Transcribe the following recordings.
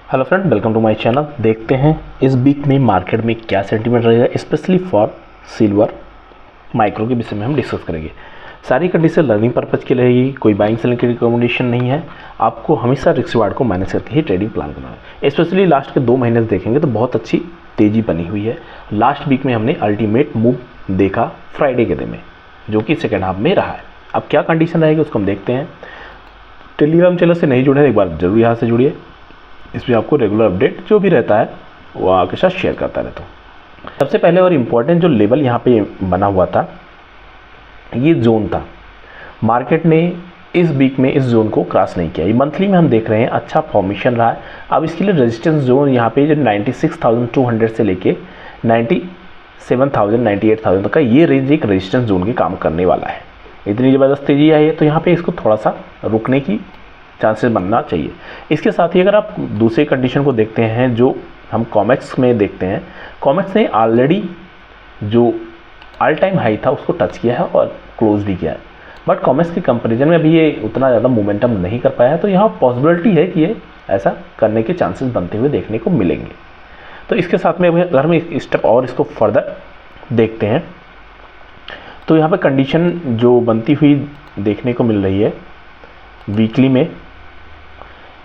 Hello friend, welcome to my channel. देखते हैं इस वीक में मार्केट में क्या सेंटीमेंट रहेगा, स्पेशली फॉर सिल्वर माइक्रो के विषय में हम डिस्कस करेंगे। सारी कंडीशन लर्निंग पर्पज के लिए रहेगी, कोई बाइंग सेलिंग की रिकमेंडेशन नहीं है। आपको हमेशा रिस्क रिवार्ड को मैनेज करके ही ट्रेडिंग प्लान करना है। स्पेशली लास्ट के 2 महीने से देखेंगे तो बहुत अच्छी तेज़ी बनी हुई है। लास्ट वीक में हमने अल्टीमेट मूव देखा फ्राइडे के दिन में, जो कि सेकेंड हाफ में रहा है। अब क्या कंडीशन रहेगी उसको हम देखते हैं। टेलीग्राम चैनल से नहीं जुड़े हैं, एक बार जरूर यहाँ से जुड़िए। इसमें आपको रेगुलर अपडेट जो भी रहता है वो आपके साथ शेयर करता रहता हूँ। सबसे पहले और इम्पोर्टेंट जो लेवल यहाँ पे बना हुआ था, ये जोन था। मार्केट ने इस वीक में इस जोन को क्रॉस नहीं किया। ये मंथली में हम देख रहे हैं अच्छा फॉर्मेशन रहा है। अब इसके लिए रेजिस्टेंस जोन यहाँ पे जो 96,200 से लेके 97,000 98,000 तक का ये रेंज एक रेजिस्टेंस जोन के काम करने वाला है। इतनी ज़बरदस्त तेजी आई है तो यहाँ पे इसको थोड़ा सा रुकने की चांसेस बनना चाहिए। इसके साथ ही अगर आप दूसरे कंडीशन को देखते हैं जो हम कॉमेक्स में देखते हैं, कॉमेक्स ने ऑलरेडी जो ऑल टाइम हाई था उसको टच किया है और क्लोज भी किया है, बट कॉमेक्स के कंपैरिजन में अभी ये उतना ज़्यादा मोमेंटम नहीं कर पाया है। तो यहाँ पॉसिबिलिटी है कि ये ऐसा करने के चांसेस बनते हुए देखने को मिलेंगे। तो इसके साथ में अगर हम एक स्टेप और इसको फर्दर देखते हैं तो यहाँ पर कंडीशन जो बनती हुई देखने को मिल रही है वीकली में,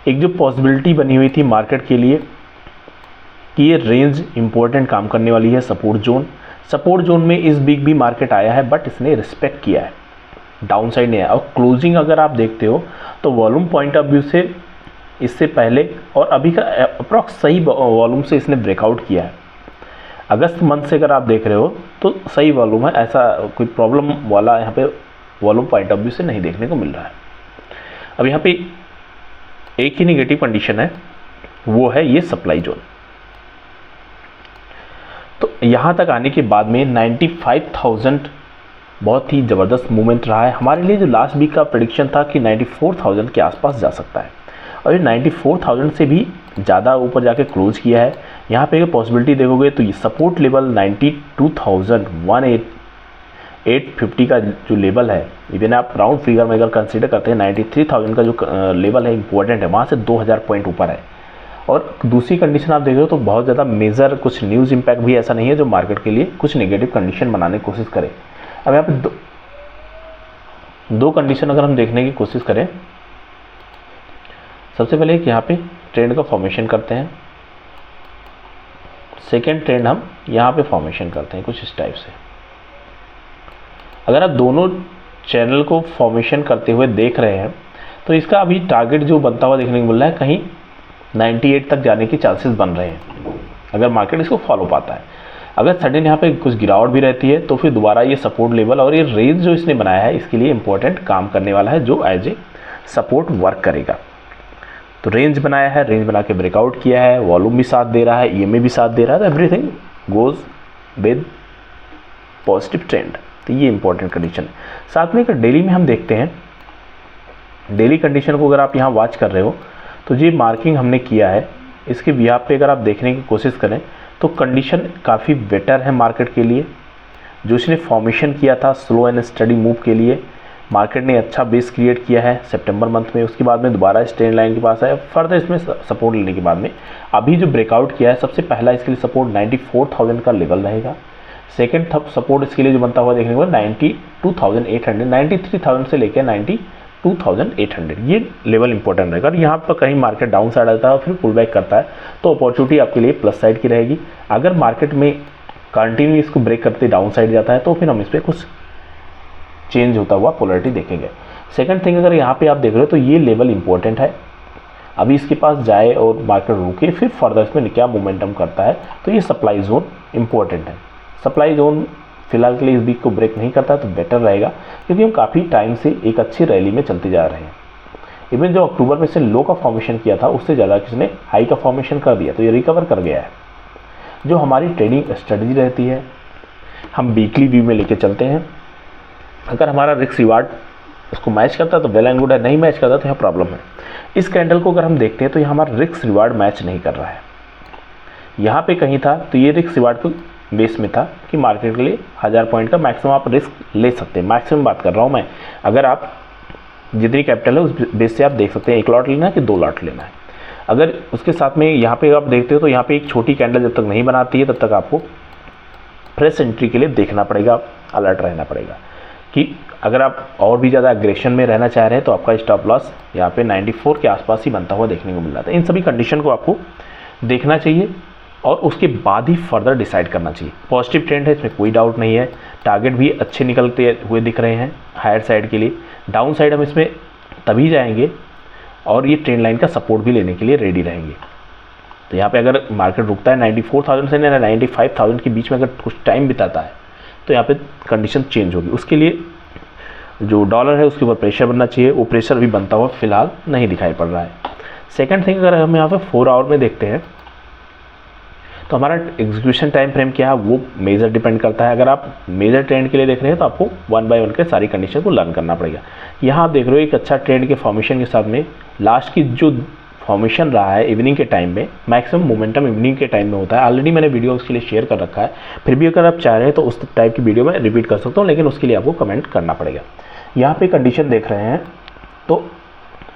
एक जो पॉसिबिलिटी बनी हुई थी मार्केट के लिए कि ये रेंज इंपॉर्टेंट काम करने वाली है। सपोर्ट जोन में इस वीक भी मार्केट आया है, बट इसने रिस्पेक्ट किया है, डाउन साइड नहीं आया। और क्लोजिंग अगर आप देखते हो तो वॉल्यूम पॉइंट ऑफ व्यू से इससे पहले और अभी का अप्रॉक्स सही वॉल्यूम से इसने ब्रेकआउट किया है। अगस्त मंथ से अगर आप देख रहे हो तो सही वॉल्यूम है, ऐसा कोई प्रॉब्लम वाला यहाँ पे वॉल्यूम पॉइंट ऑफ व्यू से नहीं देखने को मिल रहा है। अब यहाँ पे एक ही निगेटिव कंडीशन है, वो है ये सप्लाई जोन। तो यहाँ तक आने के बाद में 95,000 बहुत ही ज़बरदस्त मूवमेंट रहा है हमारे लिए। जो लास्ट वीक का प्रेडिक्शन था कि 94,000 के आसपास जा सकता है, और ये 94,000 से भी ज़्यादा ऊपर जाके क्लोज किया है। यहाँ पे अगर पॉसिबिलिटी देखोगे तो ये सपोर्ट लेवल 92,850 का जो लेवल है, इवन आप राउंड फिगर में अगर कंसीडर करते हैं 93,000 का जो लेवल है इंपॉर्टेंट है, वहाँ से 2,000 पॉइंट ऊपर है। और दूसरी कंडीशन आप देख रहे हो तो बहुत ज़्यादा मेजर कुछ न्यूज़ इम्पैक्ट भी ऐसा नहीं है जो मार्केट के लिए कुछ नेगेटिव कंडीशन बनाने की कोशिश करे। अब यहाँ पे दो कंडीशन अगर हम देखने की कोशिश करें, सबसे पहले एक यहाँ पे ट्रेंड का फॉर्मेशन करते हैं, सेकेंड ट्रेंड हम यहाँ पे फॉर्मेशन करते हैं कुछ इस टाइप से। अगर आप दोनों चैनल को फॉर्मेशन करते हुए देख रहे हैं तो इसका अभी टारगेट जो बनता हुआ देखने को मिल रहा है कहीं 98 तक जाने के चांसेस बन रहे हैं अगर मार्केट इसको फॉलो पाता है। अगर सडन यहाँ पे कुछ गिरावट भी रहती है तो फिर दोबारा ये सपोर्ट लेवल और ये रेंज जो इसने बनाया है इसके लिए इंपॉर्टेंट काम करने वाला है, जो एज ए सपोर्ट वर्क करेगा। तो रेंज बनाया है, रेंज बना के ब्रेकआउट किया है, वॉल्यूम भी साथ दे रहा है, ईएमए भी साथ दे रहा है, तो everything goes with positive trend. तो ये इंपॉर्टेंट कंडीशन है। साथ में अगर डेली में हम देखते हैं, डेली कंडीशन को अगर आप यहाँ वॉच कर रहे हो तो ये मार्किंग हमने किया है, इसके बिहाफ पे अगर आप देखने की कोशिश करें तो कंडीशन काफ़ी बेटर है मार्केट के लिए। जो इसने फॉर्मेशन किया था स्लो एंड स्टडी मूव के लिए, मार्केट ने अच्छा बेस क्रिएट किया है सितंबर मंथ में। उसके बाद में दोबारा स्ट्रेंड लाइन के पास आया, फर्दर इसमें सपोर्ट लेने के बाद में अभी जो ब्रेकआउट किया है, सबसे पहला इसके लिए सपोर्ट 94,000 का लेवल रहेगा। सेकेंड सपोर्ट इसके लिए जो बनता हुआ देखने को 92,800, 93,000 से लेकर 92,800, ये लेवल इंपॉर्टेंट रहेगा। और यहाँ पर कहीं मार्केट डाउन साइड आता है और फिर पुल बैक करता है तो अपॉर्चुनिटी आपके लिए प्लस साइड की रहेगी। अगर मार्केट में कंटिन्यू इसको ब्रेक करते डाउन साइड जाता है तो फिर हम इस पर कुछ चेंज होता हुआ पोलरिटी देखेंगे। सेकंड थिंग, अगर यहाँ पे आप देख रहे हो तो ये लेवल इंपॉर्टेंट है, अभी इसके पास जाए और मार्केट रुके फिर फर्दर इसमें क्या मोमेंटम करता है, तो ये सप्लाई जोन इंपॉर्टेंट है। सप्लाई जोन फिलहाल के लिए इस वीक को ब्रेक नहीं करता तो बेटर रहेगा, क्योंकि हम काफ़ी टाइम से एक अच्छी रैली में चलते जा रहे हैं। इवन जो अक्टूबर में से लो का फॉर्मेशन किया था उससे ज़्यादा किसने हाई का फॉर्मेशन कर दिया, तो ये रिकवर कर गया है। जो हमारी ट्रेडिंग स्ट्रेटजी रहती है हम वीकली व्यू में लेके चलते हैं। अगर हमारा रिस्क रिवार्ड उसको मैच करता है तो वेल एंड गुड है, नहीं मैच करता तो यहाँ प्रॉब्लम है। इस कैंडल को अगर हम देखते हैं तो यहाँ हमारा रिस्क रिवार्ड मैच नहीं कर रहा है। यहाँ पे कहीं था तो ये रिस्क रिवार्ड को बेस में था कि मार्केट के लिए 1000 पॉइंट का मैक्सिमम आप रिस्क ले सकते हैं। मैक्सिमम बात कर रहा हूँ मैं, अगर आप जितनी कैपिटल है उस बेस से आप देख सकते हैं 1 लॉट लेना है कि 2 लॉट लेना है। अगर उसके साथ में यहाँ पे आप देखते हो तो यहाँ पे एक छोटी कैंडल जब तक नहीं बनाती है तब तक आपको फ्रेश एंट्री के लिए देखना पड़ेगा, अलर्ट रहना पड़ेगा कि अगर आप और भी ज़्यादा एग्रेशन में रहना चाह रहे हैं तो आपका स्टॉप लॉस यहाँ पे 94 के आसपास ही बनता हुआ देखने को मिल रहा था। इन सभी कंडीशन को आपको देखना चाहिए और उसके बाद ही फर्दर डिसाइड करना चाहिए। पॉजिटिव ट्रेंड है, इसमें कोई डाउट नहीं है, टारगेट भी अच्छे निकलते हुए दिख रहे हैं हायर साइड के लिए। डाउन साइड हम इसमें तभी जाएंगे और ये ट्रेंड लाइन का सपोर्ट भी लेने के लिए रेडी रहेंगे। तो यहाँ पे अगर मार्केट रुकता है 94,000 से 95,000 के बीच में अगर कुछ टाइम बिताता है तो यहाँ पे कंडीशन चेंज होगी। उसके लिए जो डॉलर है उसके ऊपर प्रेशर बनना चाहिए, वो प्रेशर भी बनता हुआ फिलहाल नहीं दिखाई पड़ रहा है। सेकंड थिंग, अगर हम यहाँ पे 4 आवर में देखते हैं तो हमारा एग्जीक्यूशन टाइम फ्रेम क्या है वो मेजर डिपेंड करता है। अगर आप मेजर ट्रेंड के लिए देख रहे हैं तो आपको 1 बाय 1 के सारी कंडीशन को लर्न करना पड़ेगा। यहाँ आप देख रहे हो एक अच्छा ट्रेंड के फॉर्मेशन के साथ में लास्ट की जो फॉर्मेशन रहा है इवनिंग के टाइम में, मैक्सिमम मोमेंटम इवनिंग के टाइम में होता है। ऑलरेडी मैंने वीडियो उसके लिए शेयर कर रखा है, फिर भी अगर आप चाह रहे हैं तो उस टाइप की वीडियो में रिपीट कर सकता हूँ, लेकिन उसके लिए आपको कमेंट करना पड़ेगा। यहाँ पे कंडीशन देख रहे हैं तो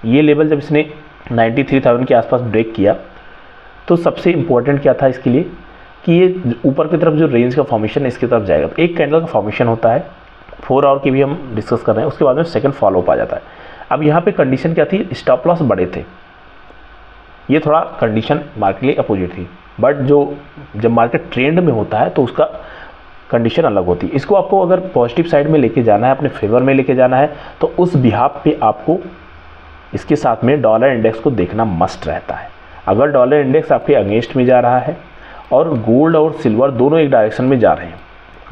ये लेवल जब इसने 93,000 के आसपास ब्रेक किया तो सबसे इम्पोर्टेंट क्या था इसके लिए कि ये ऊपर की तरफ जो रेंज का फॉर्मेशन है इसकी तरफ जाएगा। तो एक कैंडल का फॉर्मेशन होता है, 4 आवर की भी हम डिस्कस कर रहे हैं, उसके बाद में सेकंड फॉलो अप आ जाता है। अब यहाँ पे कंडीशन क्या थी, स्टॉप लॉस बड़े थे, ये थोड़ा कंडीशन मार्केट के लिए अपोजिट थी। बट जब मार्केट ट्रेंड में होता है तो उसका कंडीशन अलग होती है। इसको आपको अगर पॉजिटिव साइड में लेके जाना है, अपने फेवर में लेके जाना है, तो उस बिहाफ पे आपको इसके साथ में डॉलर इंडेक्स को देखना मस्ट रहता है। अगर डॉलर इंडेक्स आपके अगेंस्ट में जा रहा है और गोल्ड और सिल्वर दोनों एक डायरेक्शन में जा रहे हैं,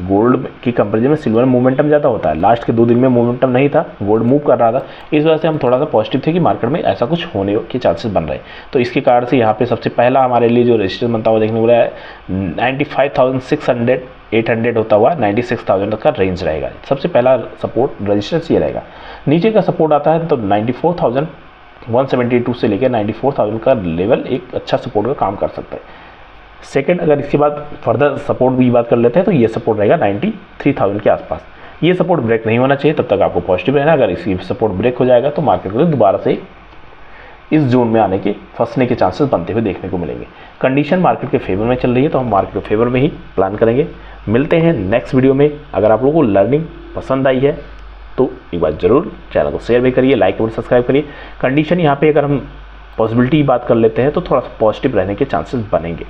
गोल्ड की कंपेरिजन में सिल्वर में मोमेंटम ज़्यादा होता है, लास्ट के 2 दिन में मोमेंटम नहीं था, गोल्ड मूव कर रहा था, इस वजह से हम थोड़ा सा पॉजिटिव थे कि मार्केट में ऐसा कुछ होने के चांसेस बन रहे हैं। तो इसके कारण से यहाँ पे सबसे पहला हमारे लिए जो रेजिस्टेंस बनता हुआ देखने को मिला है 95,600 800 होता हुआ 96,000 तक का रेंज रहेगा। सबसे पहला सपोर्ट रेजिस्टेंस ये रहेगा। नीचे का सपोर्ट आता है तो 94,172 से लेकर 94,000 का लेवल एक अच्छा सपोर्ट का काम कर सकता है। सेकंड, अगर इसके बाद फर्दर सपोर्ट की बात कर लेते हैं तो ये सपोर्ट रहेगा 93,000 के आसपास। ये सपोर्ट ब्रेक नहीं होना चाहिए, तब तक आपको पॉजिटिव रहना। अगर इसकी सपोर्ट ब्रेक हो जाएगा तो मार्केट को दोबारा से इस जोन में आने के फंसने के चांसेस बनते हुए देखने को मिलेंगे। कंडीशन मार्केट के फेवर में चल रही है तो हम मार्केट के फेवर में ही प्लान करेंगे। मिलते हैं नेक्स्ट वीडियो में। अगर आप लोगों को लर्निंग पसंद आई है तो एक बार ज़रूर चैनल को शेयर भी करिए, लाइक और सब्सक्राइब करिए। कंडीशन यहाँ पे अगर हम पॉसिबिलिटी की बात कर लेते हैं तो थोड़ा सा पॉजिटिव रहने के चांसेस बनेंगे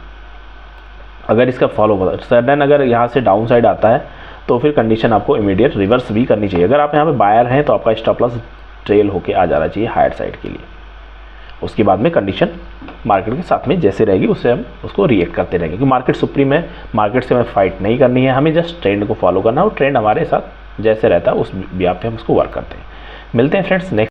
अगर इसका फॉलो होगा। सडन अगर यहाँ से डाउन साइड आता है तो फिर कंडीशन आपको इमीडिएट रिवर्स भी करनी चाहिए। अगर आप यहाँ पे बायर हैं तो आपका स्टॉप लॉस ट्रेल होके आ जाना चाहिए हायर साइड के लिए। उसके बाद में कंडीशन मार्केट के साथ में जैसे रहेगी उससे हम उसको रिएक्ट करते रहेंगे, क्योंकि मार्केट सुप्रीम है, मार्केट से हमें फाइट नहीं करनी है, हमें जस्ट ट्रेंड को फॉलो करना है और ट्रेंड हमारे साथ जैसे रहता है उस ब्याह पे हम उसको वर्क करते हैं। मिलते हैं फ्रेंड्स नेक्स्ट